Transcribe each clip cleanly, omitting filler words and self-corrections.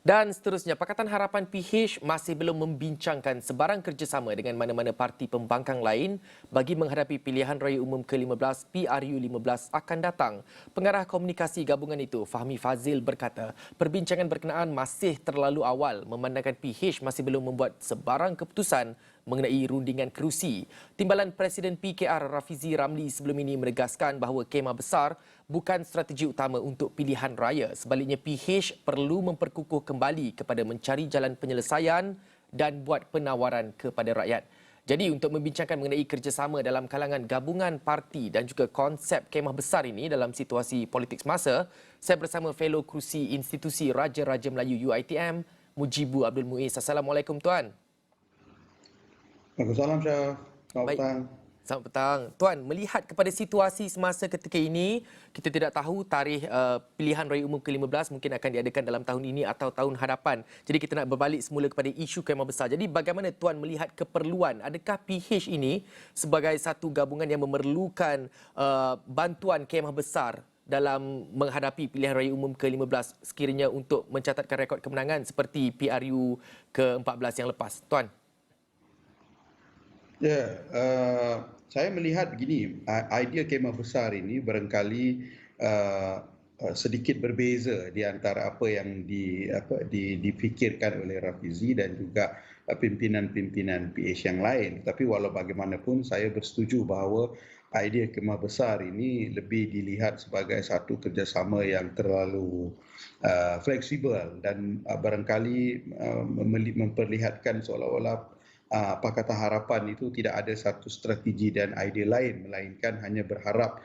Dan seterusnya, Pakatan Harapan PH masih belum membincangkan sebarang kerjasama dengan mana-mana parti pembangkang lain bagi menghadapi pilihan raya umum ke-15 PRU15 akan datang. Pengarah komunikasi gabungan itu, Fahmi Fazil berkata, perbincangan berkenaan masih terlalu awal memandangkan PH masih belum membuat sebarang keputusan mengenai rundingan kerusi. Timbalan Presiden PKR Rafizi Ramli sebelum ini menegaskan bahawa kemah besar bukan strategi utama untuk pilihan raya. Sebaliknya PH perlu memperkukuh kembali kepada mencari jalan penyelesaian dan buat penawaran kepada rakyat. Jadi untuk membincangkan mengenai kerjasama dalam kalangan gabungan parti dan juga konsep kemah besar ini dalam situasi politik semasa, saya bersama fellow kerusi Institusi Raja-Raja Melayu UiTM, Mujibu Abdul Muiz. Assalamualaikum Tuan. Waalaikumsalam, Syah. Selamat Baik. petang. Selamat petang. Tuan, melihat kepada situasi semasa ketika ini, kita tidak tahu tarikh pilihan raya umum ke-15 mungkin akan diadakan dalam tahun ini atau tahun hadapan. Jadi kita nak berbalik semula kepada isu kemah besar. Jadi bagaimana Tuan melihat keperluan? Adakah PH ini sebagai satu gabungan yang memerlukan bantuan kemah besar dalam menghadapi pilihan raya umum ke-15 sekiranya untuk mencatatkan rekod kemenangan seperti PRU ke-14 yang lepas? Tuan. Ya, saya melihat begini, idea kemah besar ini barangkali sedikit berbeza di antara apa yang difikirkan oleh Rafizi dan juga pimpinan-pimpinan PH yang lain. Tapi walau bagaimanapun saya bersetuju bahawa idea kemah besar ini lebih dilihat sebagai satu kerjasama yang terlalu fleksibel dan barangkali memperlihatkan seolah-olah Pakatan Harapan itu tidak ada satu strategi dan idea lain, melainkan hanya berharap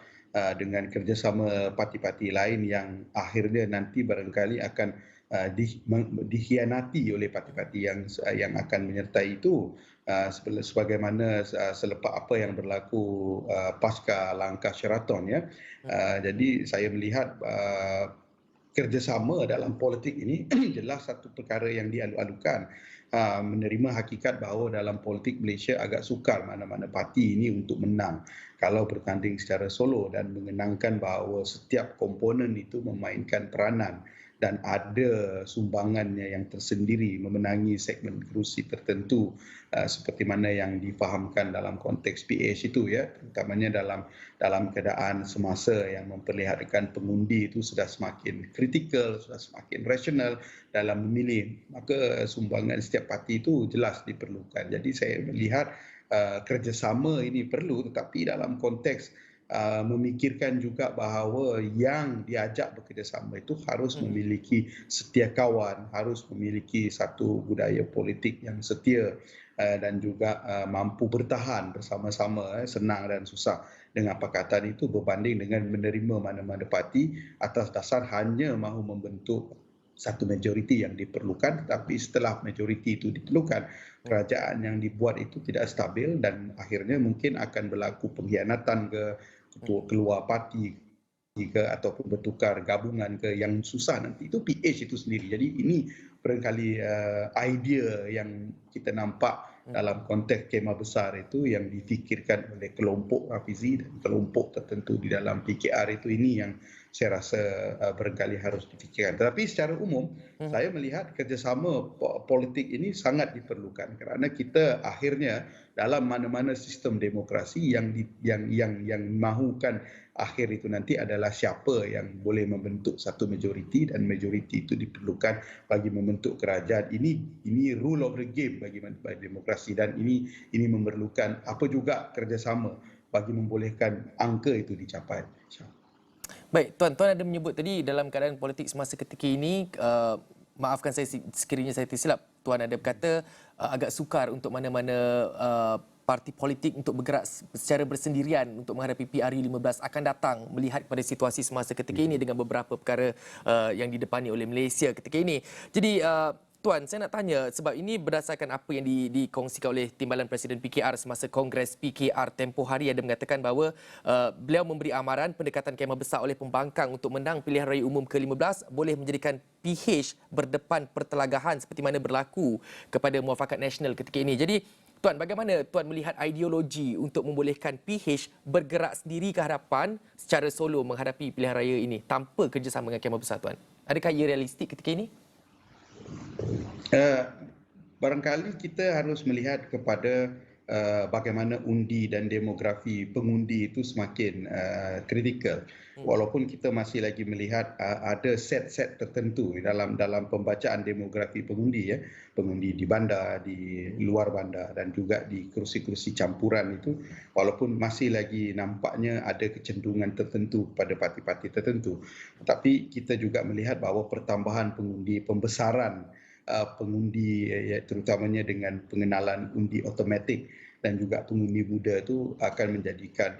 dengan kerjasama parti-parti lain yang akhirnya nanti barangkali akan dikhianati oleh parti-parti yang akan menyertai itu, sebagaimana selepas apa yang berlaku pasca langkah Sheraton, ya. Jadi saya melihat kerjasama dalam politik ini jelas satu perkara yang dialu-alukan. Menerima hakikat bahawa dalam politik Malaysia agak sukar mana-mana parti ini untuk menang kalau bertanding secara solo, dan mengenangkan bahawa setiap komponen itu memainkan peranan dan ada sumbangannya yang tersendiri memenangi segmen kerusi tertentu, seperti mana yang difahamkan dalam konteks PH itu, ya, terutamanya dalam keadaan semasa yang memperlihatkan pengundi itu sudah semakin kritikal, sudah semakin rasional dalam memilih, maka sumbangan setiap parti itu jelas diperlukan. Jadi saya melihat kerjasama ini perlu, tetapi dalam konteks memikirkan juga bahawa yang diajak bekerjasama itu harus memiliki setia kawan, harus memiliki satu budaya politik yang setia dan juga mampu bertahan bersama-sama, senang dan susah dengan pakatan itu, berbanding dengan menerima mana-mana parti atas dasar hanya mahu membentuk satu majoriti yang diperlukan, tetapi setelah majoriti itu diperlukan, kerajaan yang dibuat itu tidak stabil dan akhirnya mungkin akan berlaku pengkhianatan ke keluar parti ke, ataupun bertukar gabungan ke, yang susah nanti itu PH itu sendiri. Jadi ini barangkali idea yang kita nampak dalam konteks kemah besar itu yang difikirkan oleh kelompok Rafizi dan kelompok tertentu di dalam PKR itu, ini yang saya rasa barangkali harus difikirkan. Tetapi secara umum saya melihat kerjasama politik ini sangat diperlukan, kerana kita akhirnya dalam mana-mana sistem demokrasi yang mahukan akhir itu nanti adalah siapa yang boleh membentuk satu majoriti, dan majoriti itu diperlukan bagi membentuk kerajaan. Ini rule of the game bagi demokrasi, dan ini memerlukan apa juga kerjasama bagi membolehkan angka itu dicapai. Baik, Tuan ada menyebut tadi dalam keadaan politik semasa ketika ini, maafkan saya sekiranya saya tersilap, Tuan ada berkata agak sukar untuk mana-mana parti politik untuk bergerak secara bersendirian untuk menghadapi PRU 15 akan datang, melihat pada situasi semasa ketika ini dengan beberapa perkara yang didepani oleh Malaysia ketika ini. Jadi Tuan, saya nak tanya, sebab ini berdasarkan apa yang dikongsikan oleh Timbalan Presiden PKR semasa Kongres PKR tempoh hari, ada mengatakan bahawa beliau memberi amaran pendekatan kemah besar oleh pembangkang untuk menang pilihan raya umum ke-15 boleh menjadikan PH berdepan pertelagahan seperti mana berlaku kepada Muafakat Nasional ketika ini. Jadi Tuan, bagaimana Tuan melihat ideologi untuk membolehkan PH bergerak sendiri ke hadapan secara solo menghadapi pilihan raya ini tanpa kerjasama dengan kemah besar, Tuan? Adakah ia realistik ketika ini? Eh, Barangkali kita harus melihat kepada bagaimana undi dan demografi pengundi itu semakin kritikal. Walaupun kita masih lagi melihat ada set-set tertentu dalam pembacaan demografi pengundi, ya, pengundi di bandar, di luar bandar dan juga di kerusi-kerusi campuran itu, walaupun masih lagi nampaknya ada kecenderungan tertentu pada parti-parti tertentu. Tetapi kita juga melihat bahawa pertambahan pengundi, pembesaran pengundi, terutamanya dengan pengenalan undi automatik dan juga pengundi muda itu akan menjadikan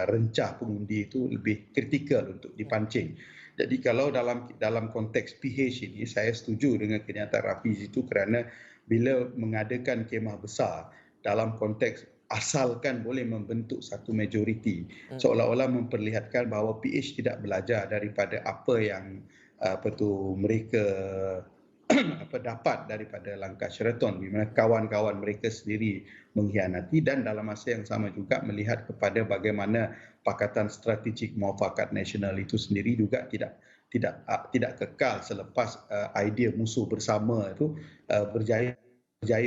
rencah pengundi itu lebih kritikal untuk dipancing. Jadi kalau dalam konteks PH ini, saya setuju dengan kenyataan Rafiz itu, kerana bila mengadakan kemah besar dalam konteks asalkan boleh membentuk satu majoriti, seolah-olah memperlihatkan bahawa PH tidak belajar daripada apa yang mereka dapat daripada langkah Sheraton, di mana kawan-kawan mereka sendiri mengkhianati, dan dalam masa yang sama juga melihat kepada bagaimana Pakatan Strategik Muafakat Nasional itu sendiri juga tidak kekal selepas idea musuh bersama itu berjaya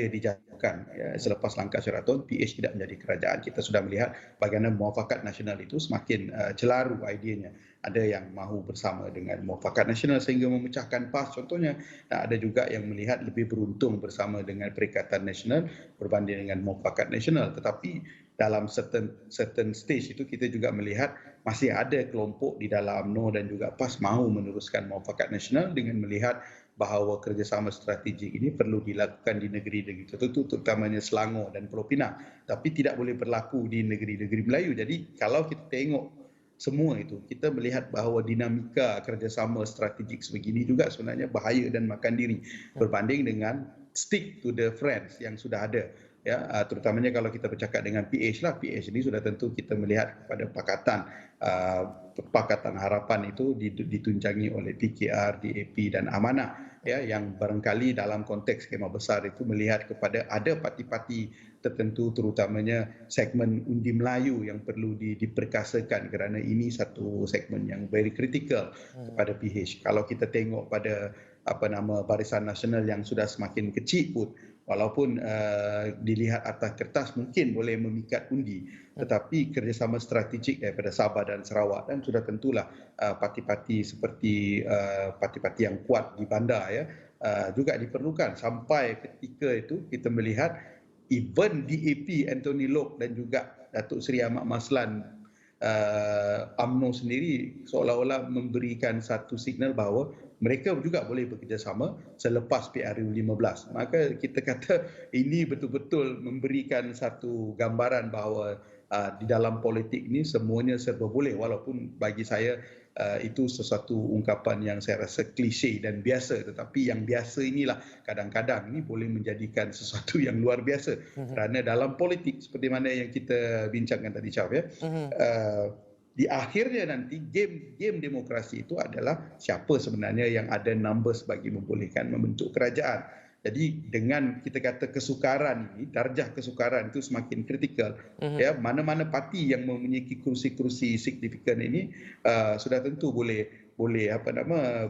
dijatuhkan, ya, selepas langkah Sheraton. PH tidak menjadi kerajaan. Kita sudah melihat bagaimana Muafakat Nasional itu semakin celaru idenya. Ada yang mahu bersama dengan Muafakat Nasional sehingga memecahkan PAS contohnya. Ada juga yang melihat lebih beruntung bersama dengan Perikatan Nasional berbanding dengan Muafakat Nasional. Tetapi dalam certain stage itu kita juga melihat masih ada kelompok di dalam UMNO dan juga PAS mahu meneruskan Muafakat Nasional dengan melihat bahawa kerjasama strategik ini perlu dilakukan di negeri-negeri tertentu, terutamanya Selangor dan Pulau Pinang, tapi tidak boleh berlaku di negeri-negeri Melayu. Jadi kalau kita tengok semua itu, kita melihat bahawa dinamika kerjasama strategik sebegini juga sebenarnya bahaya dan makan diri berbanding dengan stick to the friends yang sudah ada. Ya, terutamanya kalau kita bercakap dengan PH lah, PH ini sudah tentu kita melihat kepada Pakatan Harapan itu ditunjangi oleh PKR, DAP dan Amanah, ya, yang barangkali dalam konteks skema besar itu melihat kepada ada parti-parti tertentu, terutamanya segmen undi Melayu yang perlu diperkasakan, kerana ini satu segmen yang very critical kepada PH. Kalau kita tengok pada Barisan Nasional yang sudah semakin kecil pun, walaupun dilihat atas kertas mungkin boleh memikat undi, tetapi kerjasama strategik daripada Sabah dan Sarawak, dan sudah tentulah parti-parti seperti parti-parti yang kuat di bandar, ya, juga diperlukan. Sampai ketika itu kita melihat even DAP Anthony Loke dan juga Datuk Seri Ahmad Maslan, UMNO sendiri seolah-olah memberikan satu signal bahawa mereka juga boleh bekerjasama selepas PRU 15. Maka kita kata ini betul-betul memberikan satu gambaran bahawa di dalam politik ini semuanya serba boleh, walaupun bagi saya itu sesuatu ungkapan yang saya rasa klise dan biasa, tetapi yang biasa inilah kadang-kadang ini boleh menjadikan sesuatu yang luar biasa. Kerana dalam politik seperti mana yang kita bincangkan tadi, Syaf, ya, di akhirnya nanti game demokrasi itu adalah siapa sebenarnya yang ada numbers bagi membolehkan membentuk kerajaan. Jadi dengan kita kata kesukaran ini, darjah kesukaran itu semakin kritikal. Ya, mana-mana parti yang memiliki kursi-kursi signifikan ini sudah tentu boleh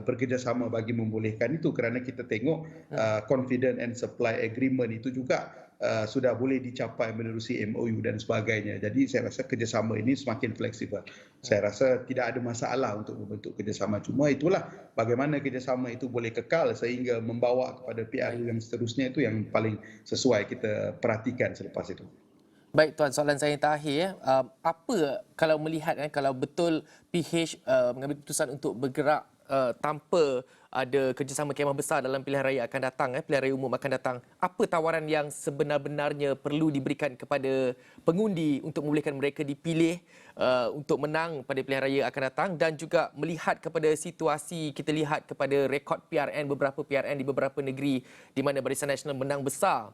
bekerjasama bagi membolehkan itu, kerana kita tengok confident and supply agreement itu juga sudah boleh dicapai menerusi MOU dan sebagainya. Jadi saya rasa kerjasama ini semakin fleksibel. Saya rasa tidak ada masalah untuk membentuk kerjasama. Cuma itulah bagaimana kerjasama itu boleh kekal sehingga membawa kepada PRU yang seterusnya, itu yang paling sesuai kita perhatikan selepas itu. Baik Tuan, soalan saya yang terakhir, ya. Apa kalau melihat, kalau betul PH mengambil keputusan untuk bergerak tanpa ada kerjasama kemah besar dalam pilihan raya akan datang, pilihan raya umum akan datang, apa tawaran yang sebenar-benarnya perlu diberikan kepada pengundi untuk membolehkan mereka dipilih untuk menang pada pilihan raya akan datang, dan juga melihat kepada situasi, kita lihat kepada rekod beberapa PRN di beberapa negeri di mana Barisan Nasional menang besar.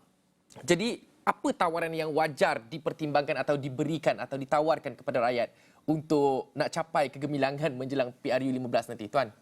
Jadi apa tawaran yang wajar dipertimbangkan atau diberikan atau ditawarkan kepada rakyat untuk nak capai kegemilangan menjelang PRU 15 nanti, Tuan?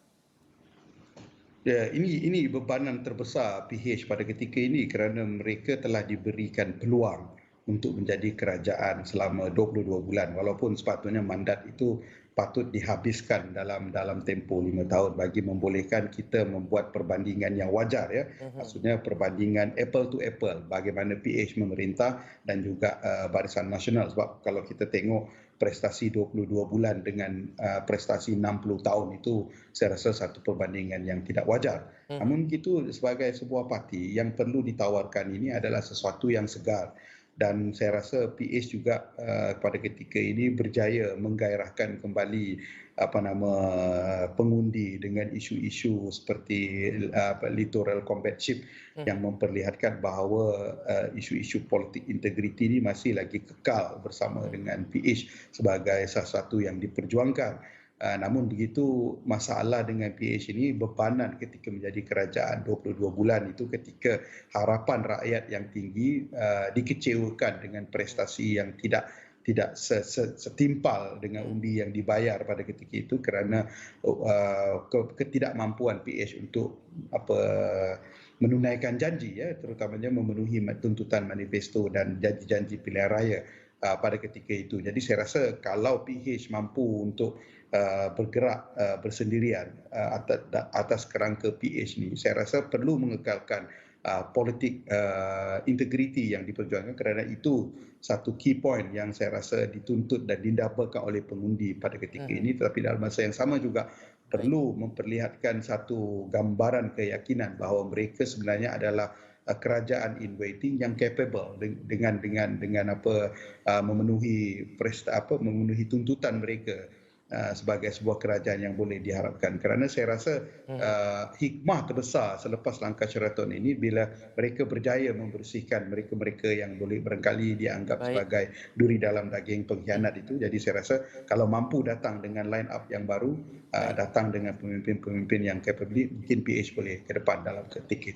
Ya, ini bebanan terbesar PH pada ketika ini, kerana mereka telah diberikan peluang untuk menjadi kerajaan selama 22 bulan, walaupun sepatutnya mandat itu patut dihabiskan dalam tempoh 5 tahun bagi membolehkan kita membuat perbandingan yang wajar, ya. Maksudnya perbandingan apple to apple bagaimana PH memerintah dan juga Barisan Nasional, sebab kalau kita tengok prestasi 22 bulan dengan prestasi 60 tahun itu, saya rasa satu perbandingan yang tidak wajar. Namun begitu, sebagai sebuah parti yang perlu ditawarkan ini adalah sesuatu yang segar, dan saya rasa PH juga pada ketika ini berjaya menggairahkan kembali pengundi dengan isu-isu seperti littoral combat ship yang memperlihatkan bahawa isu-isu politik integriti ini masih lagi kekal bersama dengan PH sebagai salah satu yang diperjuangkan. Namun begitu, masalah dengan PH ini bepanan ketika menjadi kerajaan 22 bulan itu ketika harapan rakyat yang tinggi dikecewakan dengan prestasi yang tidak setimpal dengan undi yang dibayar pada ketika itu, kerana ketidakmampuan PH untuk menunaikan janji, ya, terutamanya memenuhi tuntutan manifesto dan janji-janji pilihan raya pada ketika itu. Jadi saya rasa kalau PH mampu untuk bergerak bersendirian atas kerangka PH ni, saya rasa perlu mengekalkan politik integriti yang diperjuangkan, kerana itu satu key point yang saya rasa dituntut dan didapatkan oleh pengundi pada ketika ini. Tetapi dalam masa yang sama juga perlu memperlihatkan satu gambaran keyakinan bahawa mereka sebenarnya adalah kerajaan in waiting yang capable dengan memenuhi tuntutan mereka sebagai sebuah kerajaan yang boleh diharapkan. Kerana saya rasa hikmah terbesar selepas langkah Sheraton ini bila mereka berjaya membersihkan mereka-mereka yang boleh barangkali dianggap sebagai duri dalam daging pengkhianat itu. Jadi saya rasa kalau mampu datang dengan line up yang baru, datang dengan pemimpin-pemimpin yang capable, mungkin PH boleh ke depan dalam tiket.